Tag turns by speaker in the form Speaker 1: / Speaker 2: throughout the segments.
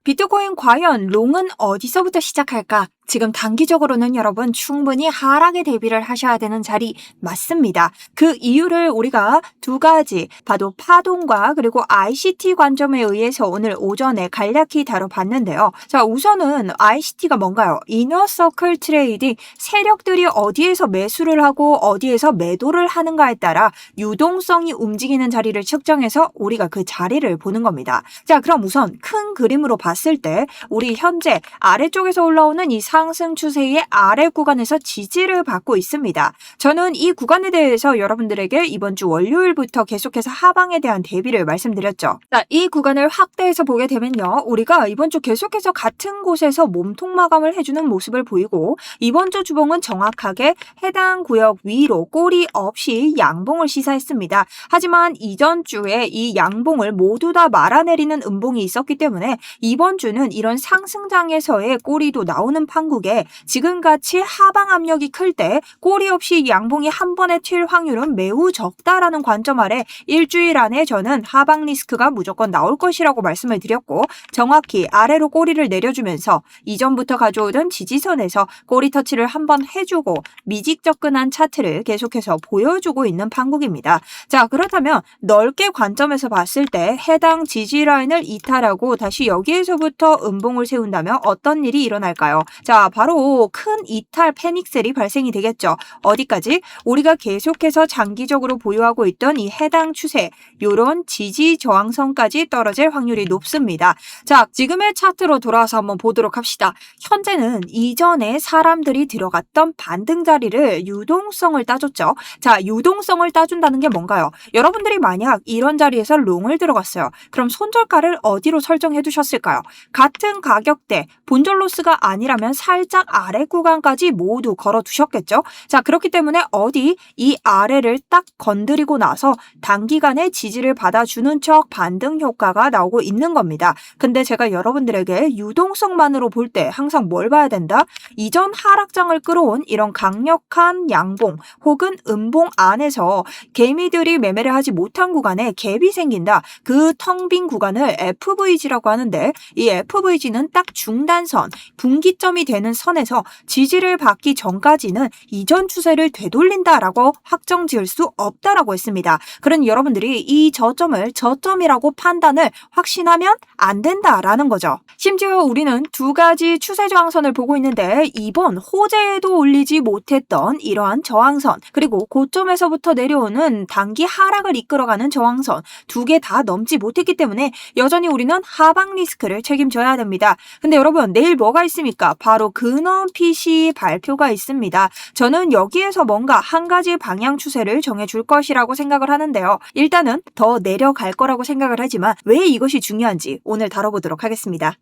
Speaker 1: 비트코인 과연 롱은 어디서부터 시작할까? 지금 단기적으로는 여러분 충분히 하락에 대비를 하셔야 되는 자리 맞습니다. 그 이유를 우리가 두 가지 봐도 파동과 그리고 ICT 관점에 의해서 오늘 오전에 간략히 다뤄봤는데요. 자, 우선은 ICT가 뭔가요? 이너서클 트레이딩, 세력들이 어디에서 매수를 하고 어디에서 매도를 하는가에 따라 유동성이 움직이는 자리를 측정해서 우리가 그 자리를 보는 겁니다. 자, 그럼 우선 큰 그림으로 봤을 때 우리 현재 아래쪽에서 올라오는 이 상승 추세의 아래 구간에서 지지를 받고 있습니다. 저는 이 구간에 대해서 여러분들에게 이번 주 월요일부터 계속해서 하방에 대한 대비를 말씀드렸죠. 자, 이 구간을 확대해서 보게 되면요. 우리가 이번 주 계속해서 같은 곳에서 몸통 마감을 해주는 모습을 보이고 이번 주 주봉은 정확하게 해당 구역 위로 꼬리 없이 양봉을 시사했습니다. 하지만 이전 주에 이 양봉을 모두 다 말아내리는 음봉이 있었기 때문에 이번 주는 이런 상승장에서의 꼬리도 나오는 판국에 지금같이 하방 압력이 클 때 꼬리 없이 양봉이 한 번에 튈 확률은 매우 적다라는 관점 아래 일주일 안에 저는 하방 리스크가 무조건 나올 것이라고 말씀을 드렸고 정확히 아래로 꼬리를 내려주면서 이전부터 가져오던 지지선에서 꼬리 터치를 한번 해주고 미직접근한 차트를 계속해서 보여주고 있는 판국입니다. 자, 그렇다면 넓게 관점에서 봤을 때 해당 지지 라인을 이탈하고 다시 여기에서부터 음봉을 세운다면 어떤 일이 일어날까요? 자, 바로 큰 이탈 패닉셀이 발생이 되겠죠. 어디까지? 우리가 계속해서 장기적으로 보유하고 있던 이 해당 추세, 요런 지지 저항선까지 떨어질 확률이 높습니다. 자, 지금의 차트로 돌아와서 한번 보도록 합시다. 현재는 이전에 사람들이 들어갔던 반등 자리를 유동성을 따줬죠. 자, 유동성을 따준다는 게 뭔가요? 여러분들이 만약 이런 자리에서 롱을 들어갔어요. 그럼 손절가를 어디로 설정해 두셨을까요? 같은 가격대, 본전 로스가 아니라면 살짝 아래 구간까지 모두 걸어 두셨겠죠? 자, 그렇기 때문에 어디 이 아래를 딱 건드리고 나서 단기간에 지지를 받아주는 척 반등 효과가 나오고 있는 겁니다. 근데 제가 여러분들에게 유동성만으로 볼 때 항상 뭘 봐야 된다? 이전 하락장을 끌어온 이런 강력한 양봉 혹은 음봉 안에서 개미들이 매매를 하지 못한 구간에 갭이 생긴다. 그 텅 빈 구간을 FVG라고 하는데 이 FVG는 딱 중단선, 분기점이 되는 선에서 지지를 받기 전까지는 이전 추세를 되돌린다라고 확정 지을 수 없다라고 했습니다. 그러니 여러분들이 이 저점을 저점이라고 판단을 확신하면 안 된다라는 거죠. 심지어 우리는 두 가지 추세 저항선을 보고 있는데 이번 호재에도 올리지 못했던 이러한 저항선 그리고 고점에서부터 내려오는 단기 하락을 이끌어가는 저항선 두 개 다 넘지 못했기 때문에 여전히 우리는 하방 리스크를 책임져야 됩니다. 근데 여러분 내일 뭐가 있습니까? 바로 근원 PC 발표가 있습니다. 저는 여기에서 뭔가 한 가지 방향 추세를 정해줄 것이라고 생각을 하는데요. 일단은 더 내려갈 거라고 생각을 하지만 왜 이것이 중요한지 오늘 다뤄보도록 하겠습니다.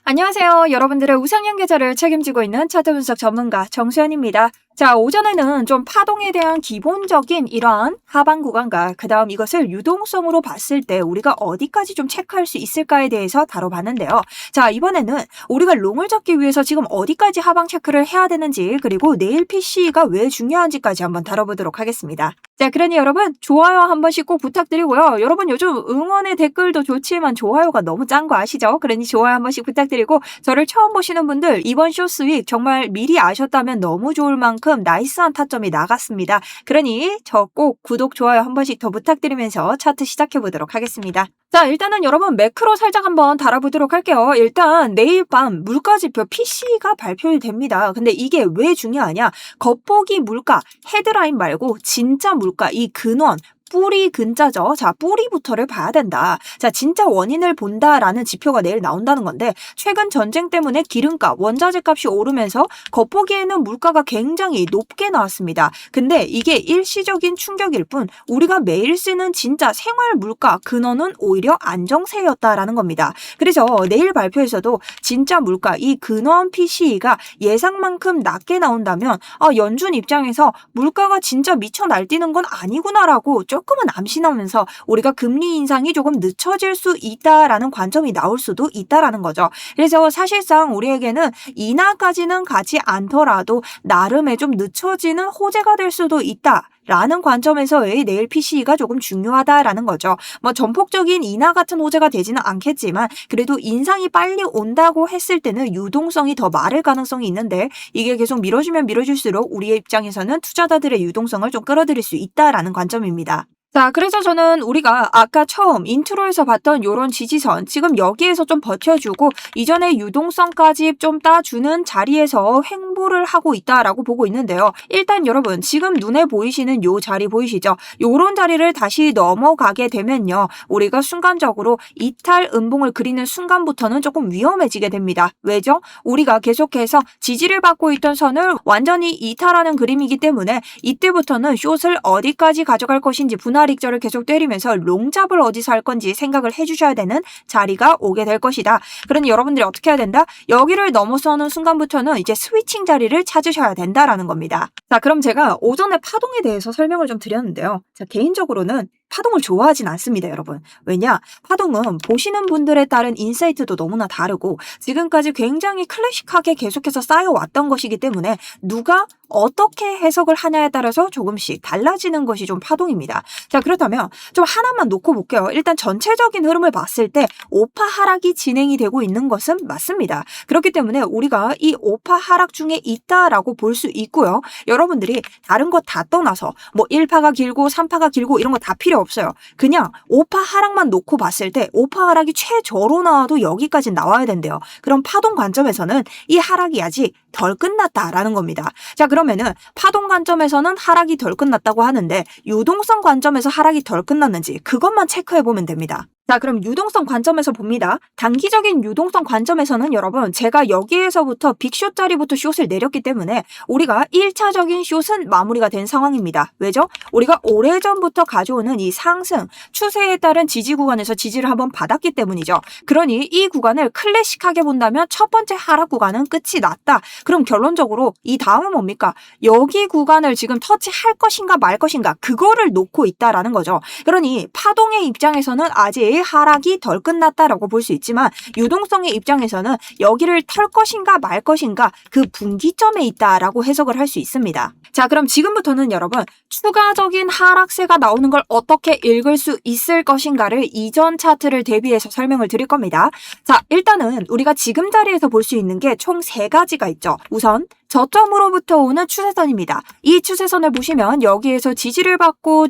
Speaker 1: 안녕하세요. 여러분들의 우상향 계좌를 책임지고 있는 차트 분석 전문가 정수연입니다. 자, 오전에는 좀 파동에 대한 기본적인 이러한 하방 구간과 그 다음 이것을 유동성으로 봤을 때 우리가 어디까지 좀 체크할 수 있을까에 대해서 다뤄봤는데요. 자, 이번에는 우리가 롱을 잡기 위해서 지금 어디까지 하방 체크를 해야 되는지 그리고 내일 PC가 왜 중요한지까지 한번 다뤄보도록 하겠습니다. 자, 그러니 여러분 좋아요 한 번씩 꼭 부탁드리고요. 여러분 요즘 응원의 댓글도 좋지만 좋아요가 너무 짠 거 아시죠? 그러니 좋아요 한 번씩 부탁드리고 저를 처음 보시는 분들 이번 쇼스윅 정말 미리 아셨다면 너무 좋을 만큼 나이스한 타점이 나갔습니다. 그러니 저 꼭 구독, 좋아요 한 번씩 더 부탁드리면서 차트 시작해보도록 하겠습니다. 자, 일단은 여러분 매크로 살짝 한번 달아보도록 할게요. 일단 내일 밤 물가지표 PC가 발표됩니다. 근데 이게 왜 중요하냐? 겉보기 물가, 헤드라인 말고 진짜 물가, 이 근원, 뿌리 근자죠. 자, 뿌리부터를 봐야 된다. 자, 진짜 원인을 본다라는 지표가 내일 나온다는 건데 최근 전쟁 때문에 기름값, 원자재 값이 오르면서 겉보기에는 물가가 굉장히 높게 나왔습니다. 근데 이게 일시적인 충격일 뿐 우리가 매일 쓰는 진짜 생활 물가 근원은 오히려 안정세였다라는 겁니다. 그래서 내일 발표에서도 진짜 물가, 이 근원 PCE가 예상만큼 낮게 나온다면 연준 입장에서 물가가 진짜 미쳐 날뛰는 건 아니구나라고 조금은 암신하면서 우리가 금리 인상이 조금 늦춰질 수 있다라는 관점이 나올 수도 있다라는 거죠. 그래서 사실상 우리에게는 인하까지는 가지 않더라도 나름의 좀 늦춰지는 호재가 될 수도 있다. 라는 관점에서의 내일 PC가 조금 중요하다라는 거죠. 뭐 전폭적인 인하 같은 호재가 되지는 않겠지만 그래도 인상이 빨리 온다고 했을 때는 유동성이 더 마를 가능성이 있는데 이게 계속 미뤄지면 미뤄질수록 우리의 입장에서는 투자자들의 유동성을 좀 끌어들일 수 있다라는 관점입니다. 자, 그래서 저는 우리가 아까 처음 인트로에서 봤던 요런 지지선 지금 여기에서 좀 버텨주고 이전에 유동성까지 좀 따주는 자리에서 횡보를 하고 있다라고 보고 있는데요. 일단 여러분 지금 눈에 보이시는 요 자리 보이시죠? 요런 자리를 다시 넘어가게 되면요. 우리가 순간적으로 이탈 음봉을 그리는 순간부터는 조금 위험해지게 됩니다. 왜죠? 우리가 계속해서 지지를 받고 있던 선을 완전히 이탈하는 그림이기 때문에 이때부터는 숏을 어디까지 가져갈 것인지 분할 익절을 계속 때리면서 롱잡을 어디서 할 건지 생각을 해주셔야 되는 자리가 오게 될 것이다. 그러니 여러분들이 어떻게 해야 된다? 여기를 넘어서는 순간부터는 이제 스위칭 자리를 찾으셔야 된다라는 겁니다. 자, 그럼 제가 오전에 파동에 대해서 설명을 좀 드렸는데요. 자, 개인적으로는 파동을 좋아하진 않습니다, 여러분. 왜냐? 파동은 보시는 분들에 따른 인사이트도 너무나 다르고 지금까지 굉장히 클래식하게 계속해서 쌓여왔던 것이기 때문에 누가 어떻게 해석을 하냐에 따라서 조금씩 달라지는 것이 좀 파동입니다. 자, 그렇다면 좀 하나만 놓고 볼게요. 일단 전체적인 흐름을 봤을 때 오파 하락이 진행이 되고 있는 것은 맞습니다. 그렇기 때문에 우리가 이 오파 하락 중에 있다라고 볼 수 있고요. 여러분들이 다른 거 다 떠나서 뭐 1파가 길고 3파가 길고 이런 거 다 필요 없어요. 그냥 오파 하락만 놓고 봤을 때 오파 하락이 최저로 나와도 여기까지 나와야 된대요. 그럼 파동 관점에서는 이 하락이 아직 덜 끝났다라는 겁니다. 자, 그러면은 파동 관점에서는 하락이 덜 끝났다고 하는데 유동성 관점에서 하락이 덜 끝났는지 그것만 체크해 보면 됩니다. 자, 그럼 유동성 관점에서 봅니다. 단기적인 유동성 관점에서는 여러분 제가 여기에서부터 빅숏 자리부터 숏을 내렸기 때문에 우리가 1차적인 숏은 마무리가 된 상황입니다. 왜죠? 우리가 오래전부터 가져오는 이 상승 추세에 따른 지지 구간에서 지지를 한번 받았기 때문이죠. 그러니 이 구간을 클래식하게 본다면 첫 번째 하락 구간은 끝이 났다. 그럼 결론적으로 이 다음은 뭡니까? 여기 구간을 지금 터치할 것인가 말 것인가 그거를 놓고 있다라는 거죠. 그러니 파동의 입장에서는 아직 하락이 덜 끝났다라고 볼 수 있지만 유동성의 입장에서는 여기를 털 것인가 말 것인가 그 분기점에 있다라고 해석을 할 수 있습니다. 자, 그럼 지금부터는 여러분 추가적인 하락세가 나오는 걸 어떻게 읽을 수 있을 것인가를 이전 차트를 대비해서 설명을 드릴 겁니다. 자, 일단은 우리가 지금 자리에서 볼 수 있는 게 총 3가지가 있죠. 우선 저점으로부터 오는 추세선입니다. 이 추세선을 보시면 여기에서 지지를 받고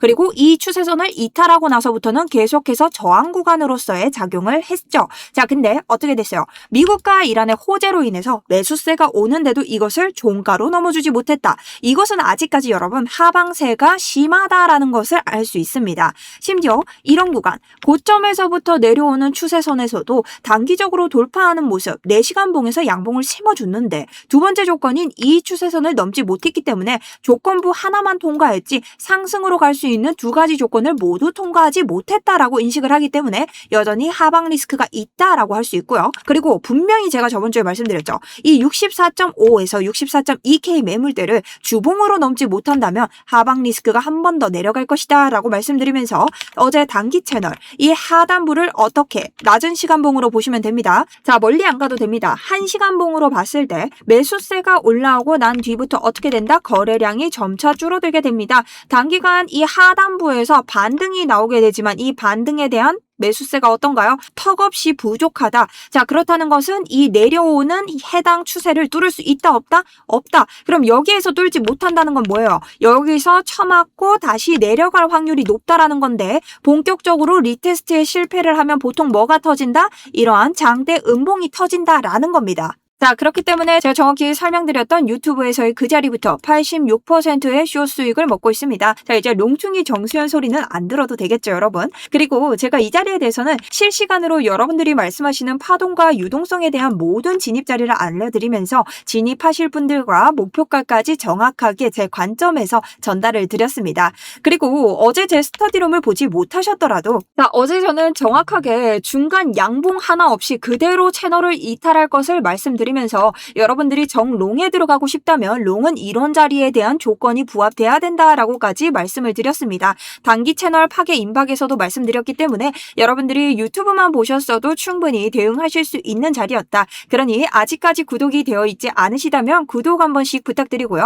Speaker 1: 그리고 이 추세선을 이탈하고 나서부터는 계속해서 저항 구간으로서의 작용을 했죠. 자, 근데 어떻게 됐어요? 미국과 이란의 호재로 인해서 매수세가 오는데도 이것을 종가로 넘어주지 못했다. 이것은 아직까지 여러분 하방세가 심하다라는 것을 알 수 있습니다. 심지어 이런 구간 고점에서부터 내려오는 추세선에서도 단기적으로 돌파하는 모습 4시간 봉에서 양봉을 심어줬는데 두 번째 조건인 이 추세선을 넘지 못했기 때문에 조건부 하나만 통과했지 상승으로 갈 수 있는 2가지 조건을 모두 통과하지 못했다라고 인식을 하기 때문에 여전히 하방 리스크가 있다라고 할 수 있고요. 그리고 분명히 제가 저번 주에 말씀드렸죠. 이 64.5에서 64.2K 매물대를 주봉으로 넘지 못한다면 하방 리스크가 한 번 더 내려갈 것이다 라고 말씀드리면서 어제 단기 채널 이 하단부를 어떻게 낮은 시간봉으로 보시면 됩니다. 자, 멀리 안 가도 됩니다. 1시간봉으로 봤을 때 매수세가 올라오고 난 뒤부터 어떻게 된다? 거래량이 점차 줄어들게 됩니다. 단기간 이 하단부에서 반등이 나오게 되지만 이 반등에 대한 매수세가 어떤가요? 턱없이 부족하다. 자, 그렇다는 것은 이 내려오는 해당 추세를 뚫을 수 있다 없다? 없다. 그럼 여기에서 뚫지 못한다는 건 뭐예요? 여기서 쳐맞고 다시 내려갈 확률이 높다라는 건데 본격적으로 리테스트에 실패를 하면 보통 뭐가 터진다? 이러한 장대 음봉이 터진다라는 겁니다. 자, 그렇기 때문에 제가 정확히 설명드렸던 유튜브에서의 그 자리부터 86%의 숏 수익을 먹고 있습니다. 자, 이제 롱충이 정수현 소리는 안 들어도 되겠죠, 여러분. 그리고 제가 이 자리에 대해서는 실시간으로 여러분들이 말씀하시는 파동과 유동성에 대한 모든 진입 자리를 알려드리면서 진입하실 분들과 목표가까지 정확하게 제 관점에서 전달을 드렸습니다. 그리고 어제 제 스터디룸을 보지 못하셨더라도 자, 어제 저는 정확하게 중간 양봉 하나 없이 그대로 채널을 이탈할 것을 말씀드리면서 드리면서 여러분들이 정롱에 들어가고 싶다면 롱은 이런 자리에 대한 조건이 부합돼야 된다라고까지 말씀을 드렸습니다. 단기 채널 파괴 임박에서도 말씀드렸기 때문에 여러분들이 유튜브만 보셨어도 충분히 대응하실 수 있는 자리였다. 그러니 아직까지 구독이 되어 있지 않으시다면 구독 한 번씩 부탁드리고요.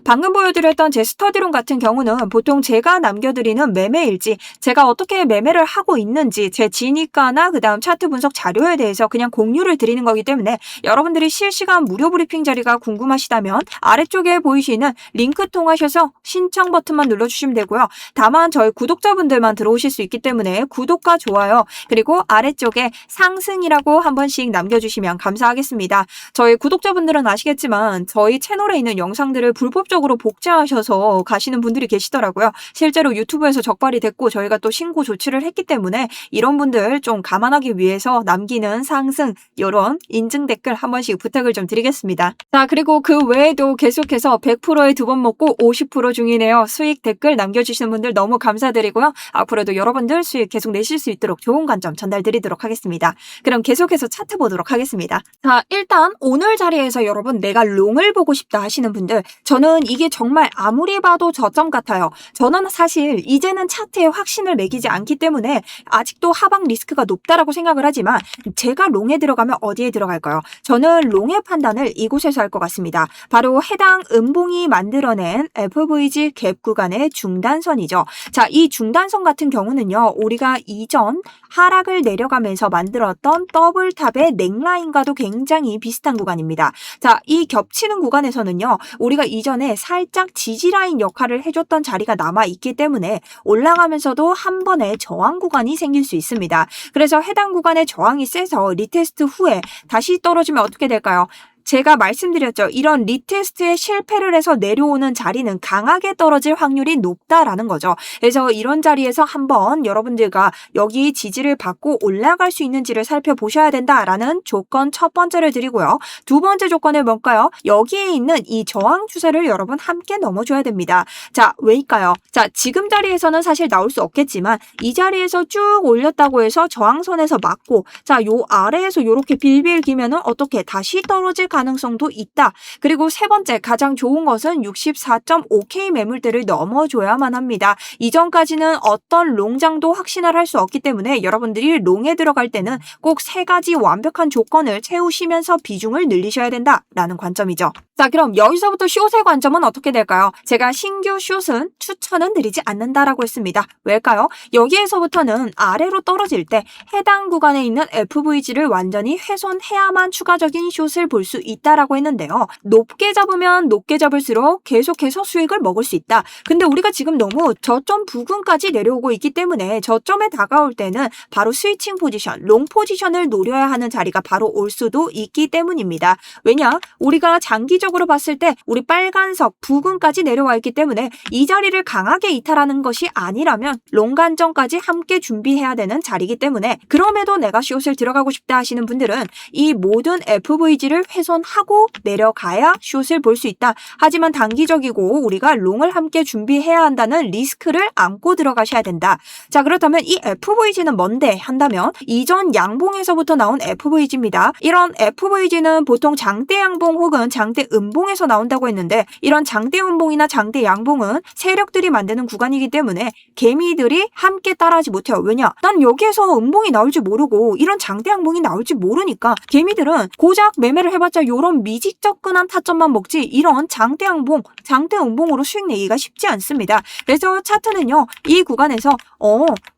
Speaker 1: 방금 보여드렸던 제 스터디론 같은 경우는 보통 제가 남겨드리는 매매일지, 제가 어떻게 매매를 하고 있는지, 제 진입가나 그 다음 차트 분석 자료에 대해서 그냥 공유를 드리는 거기 때문에 여러분들이 실시간 무료 브리핑 자리가 궁금하시다면 아래쪽에 보이시는 링크 통하셔서 신청 버튼만 눌러주시면 되고요. 다만 저희 구독자분들만 들어오실 수 있기 때문에 구독과 좋아요 그리고 아래쪽에 상승이라고 한 번씩 남겨주시면 감사하겠습니다. 저희 구독자분들은 아시겠지만 저희 채널에 있는 영상들을 불법적으로 복제하셔서 가시는 분들이 계시더라고요. 실제로 유튜브에서 적발이 됐고 저희가 또 신고 조치를 했기 때문에 이런 분들 좀 감안하기 위해서 남기는 상승 이런 인증 댓글 한 번씩 부탁을 좀 드리겠습니다. 자, 그리고 그 외에도 계속해서 100%에 2번 먹고 50% 중이네요. 수익 댓글 남겨주시는 분들 너무 감사드리고요. 앞으로도 여러분들 수익 계속 내실 수 있도록 좋은 관점 전달드리도록 하겠습니다. 그럼 계속해서 차트 보도록 하겠습니다. 자, 일단 오늘 자리에서 여러분 내가 롱을 보고 싶다 하시는 분들, 저는 이게 정말 아무리 봐도 저점 같아요. 저는 사실 이제는 차트에 확신을 매기지 않기 때문에 아직도 하방 리스크가 높다라고 생각을 하지만 제가 롱에 들어가면 어디에 들어갈까요? 저는 롱의 판단을 이곳에서 할 것 같습니다. 바로 해당 음봉이 만들어낸 FVG 갭 구간의 중단선이죠. 자, 이 중단선 같은 경우는요, 우리가 이전 하락을 내려가면서 만들었던 더블탑의 넥라인과도 굉장히 비슷한 구간입니다. 자, 이 겹치는 구간에서는요, 우리가 이전에 살짝 지지라인 역할을 해줬던 자리가 남아있기 때문에 올라가면서도 한 번의 저항 구간이 생길 수 있습니다. 그래서 해당 구간의 저항이 세서 리테스트 후에 다시 떨어지면 어떻게 될까요? 제가 말씀드렸죠. 이런 리테스트에 실패를 해서 내려오는 자리는 강하게 떨어질 확률이 높다라는 거죠. 그래서 이런 자리에서 한번 여러분들과 여기 지지를 받고 올라갈 수 있는지를 살펴보셔야 된다라는 조건 첫 번째를 드리고요. 두 번째 조건은 뭘까요? 여기에 있는 이 저항 추세를 여러분 함께 넘어줘야 됩니다. 자, 왜일까요? 자, 지금 자리에서는 사실 나올 수 없겠지만 이 자리에서 쭉 올렸다고 해서 저항선에서 맞고, 자, 요 아래에서 요렇게 빌빌 기면은 어떻게 다시 떨어질 가능성도 있다. 그리고 세 번째 가장 좋은 것은 64.5K 매물대를 넘어줘야만 합니다. 이전까지는 어떤 롱장도 확신을 할 수 없기 때문에 여러분들이 롱에 들어갈 때는 꼭 세 가지 완벽한 조건을 채우시면서 비중을 늘리셔야 된다라는 관점이죠. 자, 그럼 여기서부터 숏의 관점은 어떻게 될까요? 제가 신규 숏은 추천은 드리지 않는다라고 했습니다. 왜일까요? 여기에서부터는 아래로 떨어질 때 해당 구간에 있는 FVG를 완전히 훼손해야만 추가적인 숏을 볼 수 있다라고 했는데요. 높게 잡으면 높게 잡을수록 계속해서 수익을 먹을 수 있다. 근데 우리가 지금 너무 저점 부근까지 내려오고 있기 때문에 저점에 다가올 때는 바로 스위칭 포지션, 롱 포지션을 노려야 하는 자리가 바로 올 수도 있기 때문입니다. 왜냐? 우리가 장기적으로 봤을 때 우리 빨간석 부근까지 내려와 있기 때문에 이 자리를 강하게 이탈하는 것이 아니라면 롱 관점까지 함께 준비해야 되는 자리이기 때문에, 그럼에도 내가 숏을 들어가고 싶다 하시는 분들은 이 모든 FVG를 훼손하고 내려가야 숏을 볼 수 있다. 하지만 단기적이고 우리가 롱을 함께 준비해야 한다는 리스크를 안고 들어가셔야 된다. 자, 그렇다면 이 FVG는 뭔데 한다면 이전 양봉에서부터 나온 FVG입니다. 이런 FVG는 보통 장대 양봉 혹은 장대 음봉에서 나온다고 했는데, 이런 장대 음봉이나 장대 양봉은 세력들이 만드는 구간이기 때문에 개미들이 함께 따라하지 못해요. 왜냐? 난 여기에서 음봉이 나올 줄 모르고 이런 장대 양봉이 나올 줄 모르니까 개미들은 고작 매매를 해봤자 요런 미직접근한 타점만 먹지 이런 장대 양봉, 장대 음봉으로 수익 내기가 쉽지 않습니다. 그래서 차트는요, 이 구간에서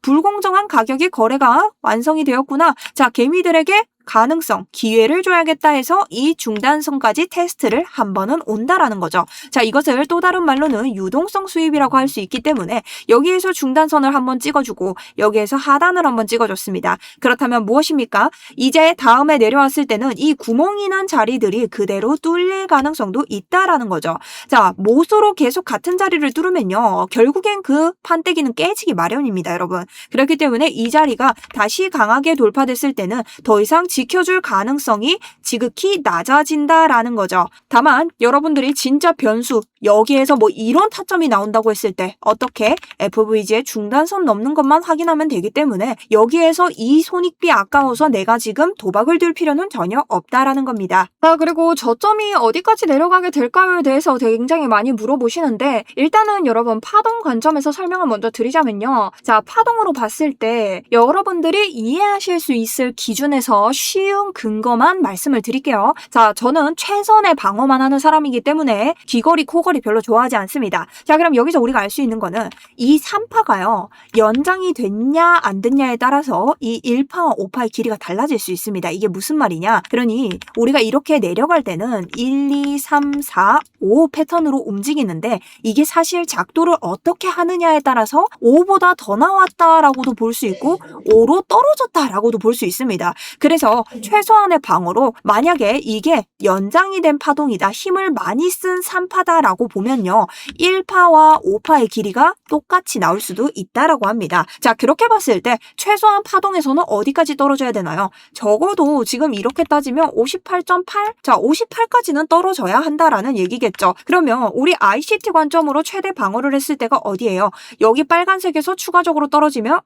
Speaker 1: 불공정한 가격이 거래가 완성이 되었구나. 자, 개미들에게 가능성, 기회를 줘야겠다 해서 이 중단선까지 테스트를 한 번은 온다라는 거죠. 자, 이것을 또 다른 말로는 유동성 수입이라고 할 수 있기 때문에 여기에서 중단선을 한번 찍어주고 여기에서 하단을 한번 찍어줬습니다. 그렇다면 무엇입니까? 이제 다음에 내려왔을 때는 이 구멍이 난 자리들이 그대로 뚫릴 가능성도 있다라는 거죠. 자, 못으로 계속 같은 자리를 뚫으면요, 결국엔 그 판때기는 깨지기 마련입니다, 여러분. 그렇기 때문에 이 자리가 다시 강하게 돌파됐을 때는 더 이상 지켜줄 가능성이 지극히 낮아진다라는 거죠. 다만 여러분들이 진짜 변수, 여기에서 뭐 이런 타점이 나온다고 했을 때 어떻게 FVG의 중단선 넘는 것만 확인하면 되기 때문에 여기에서 이 손익비 아까워서 내가 지금 도박을 들 필요는 전혀 없다라는 겁니다. 자, 그리고 저점이 어디까지 내려가게 될까요에 대해서 굉장히 많이 물어보시는데 일단은 여러분 파동 관점에서 설명을 먼저 드리자면요. 자, 파동으로 봤을 때 여러분들이 이해하실 수 있을 기준에서 쉬운 근거만 말씀을 드릴게요. 자, 저는 최선의 방어만 하는 사람이기 때문에 귀걸이, 코걸이 별로 좋아하지 않습니다. 자, 그럼 여기서 우리가 알 수 있는 거는 이 3파가요. 연장이 됐냐 안 됐냐에 따라서 이 1파와 5파의 길이가 달라질 수 있습니다. 이게 무슨 말이냐? 그러니 우리가 이렇게 내려갈 때는 1, 2, 3, 4, 5 패턴으로 움직이는데 이게 사실 작도를 어떻게 하느냐에 따라서 5보다 더 나왔다라고도 볼 수 있고 5로 떨어졌다라고도 볼 수 있습니다. 그래서 최소한의 방어로 만약에 이게 연장이 된 파동이다, 힘을 많이 쓴 3파다라고 보면요. 1파와 5파의 길이가 똑같이 나올 수도 있다라고 합니다. 자, 그렇게 봤을 때 최소한 파동에서는 어디까지 떨어져야 되나요? 적어도 지금 이렇게 따지면 58.8? 자, 58까지는 떨어져야 한다라는 얘기겠죠. 그러면 우리 ICT 관점으로 최대 방어를 했을 때가 어디예요? 여기 빨간색에서 추가적으로 떨어지면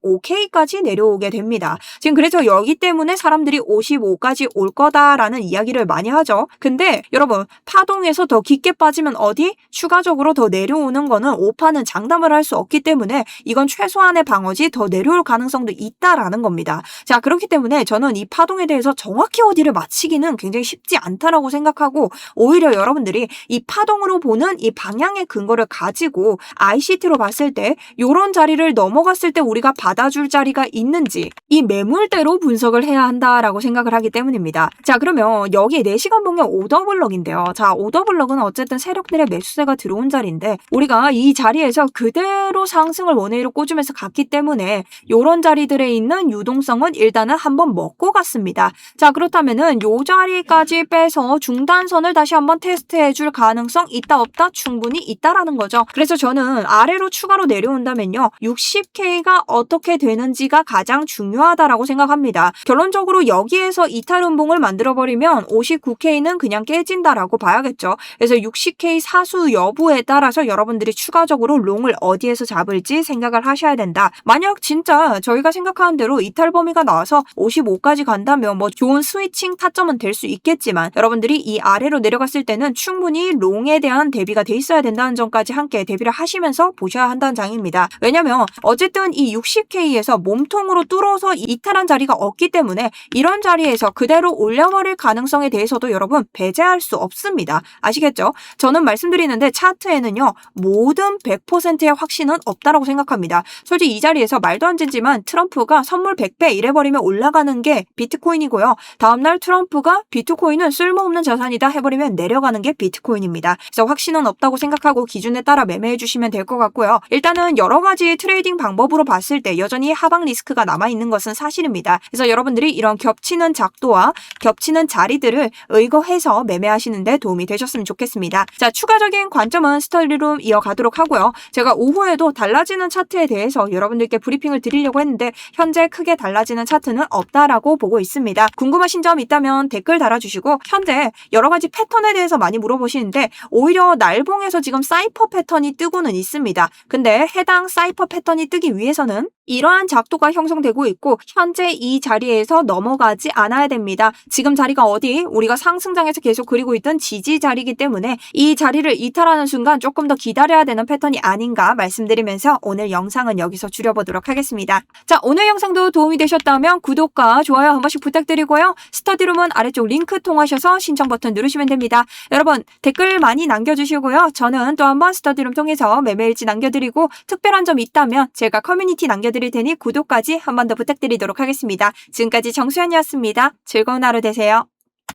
Speaker 1: 55K까지 내려오게 됩니다. 지금 그래서 여기 때문에 사람들이 55까지 올 거다라는 이야기를 많이 하죠. 근데 여러분 파동에서 더 깊게 빠지면 어디? 추가적으로 더 내려오는 거는 5파는 장담을 할 수 없기 때문에 이건 최소한의 방어지 더 내려올 가능성도 있다라는 겁니다. 자, 그렇기 때문에 저는 이 파동에 대해서 정확히 어디를 맞히기는 굉장히 쉽지 않다라고 생각하고 오히려 여러분들이 이 파동으로 보는 이 방향의 근거를 가지고 ICT로 봤을 때 이런 자리를 넘어갔을 때 우리가 받아줄 자리가 있는지 이 매물대로 분석을 해야 한다라고 생각을 하기 때문입니다. 자, 그러면 여기 4시간 봉의 오더블럭인데요. 자, 오더블럭은 어쨌든 세력들의 매수세가 들어온 자리인데 우리가 이 자리에서 그대로 상승을 원웨이로 꽂으면서 갔기 때문에 이런 자리들에 있는 유동성은 일단은 한번 먹고 갔습니다. 자, 그렇다면은 요 자리까지 빼서 중단선을 다시 한번 테스트해 줄 가능성 있다 없다? 충분히 있다라는 거죠. 그래서 저는 아래로 추가로 내려온다면요. 60K가 어떻게 되는지가 가장 중요하다라고 생각합니다. 결론적으로 여기에서 이탈 음봉을 만들어버리면 59K는 그냥 깨진다라고 봐야겠죠. 그래서 60K 사수 여부에 따라서 여러분들이 추가적으로 롱을 어디에서 잡을지 생각을 하셔야 된다. 만약 진짜 저희가 생각하는 대로 이탈 범위가 나와서 55까지 간다면 뭐 좋은 스위칭 타점은 될 수 있겠지만 여러분들이 이 아래로 내려갔을 때는 충분히 롱에 대한 대비가 돼 있어야 된다는 점까지 함께 대비를 하시면서 보셔야 한다는 장입니다. 왜냐면 어쨌든 이 60K에서 몸통으로 뚫어서 이탈한 자리가 없기 때문에 이런 자리에서 그대로 올려버릴 가능성에 대해서도 여러분 배제할 수 없습니다. 아시겠죠? 저는 말씀드리는데 차트에는요. 모든 100%의 확신은 없다라고 생각합니다. 솔직히 이 자리에서 말도 안 되지만 트럼프가 선물 100배 이래버리면 올라가는 게 비트코인이고요. 다음날 트럼프가 비트코인은 쓸모없는 자산이다 해버리면 내려가는 게 비트코인입니다. 그래서 확신은 없다고 생각하고 기준에 따라 매매해 주시면 될 것 같고요. 일단은 여러 가지 트레이딩 방법으로 봤을 때 여전히 하방 리스크가 남아있는 것은 사실입니다. 그래서 여러분들이 이런 겹치는 작도와 겹치는 자리들을 의거해서 매매하시는데 도움이 되셨으면 좋겠습니다. 자, 추가적인 관점은 스터디룸 이어가도록 하고요. 제가 오후에도 달라지는 차트에 대해서 여러분들께 브리핑을 드리려고 했는데 현재 크게 달라지는 차트는 없다라고 보고 있습니다. 궁금하신 점 있다면 댓글 달아주시고 현재 여러 가지 패턴에 대해서 많이 물어보시는데 오히려 날봉에서 지금 사이퍼 패턴이 뜨고는 있습니다. 근데 해당 사이퍼 패턴이 뜨기 위해서는 이러한 작도가 형성되고 있고 현재 이 자리에서 넘어가지 않아야 됩니다. 지금 자리가 어디? 우리가 상승장에서 계속 그리고 있던 지지 자리이기 때문에 이 자리를 이탈하는 순간 조금 더 기다려야 되는 패턴이 아닌가 말씀드리면서 오늘 영상은 여기서 줄여보도록 하겠습니다. 자, 오늘 영상도 도움이 되셨다면 구독과 좋아요 한 번씩 부탁드리고요. 스터디룸은 아래쪽 링크 통하셔서 신청 버튼 누르시면 됩니다. 여러분 댓글 많이 남겨주시고요. 저는 또 한번 스터디룸 통해서 매매일지 남겨드리고 특별한 점 있다면 제가 커뮤니티 남겨드릴 테니 구독까지 한 번 더 부탁드리도록 하겠습니다. 지금까지 정수연이었습니다. 즐거운 하루 되세요.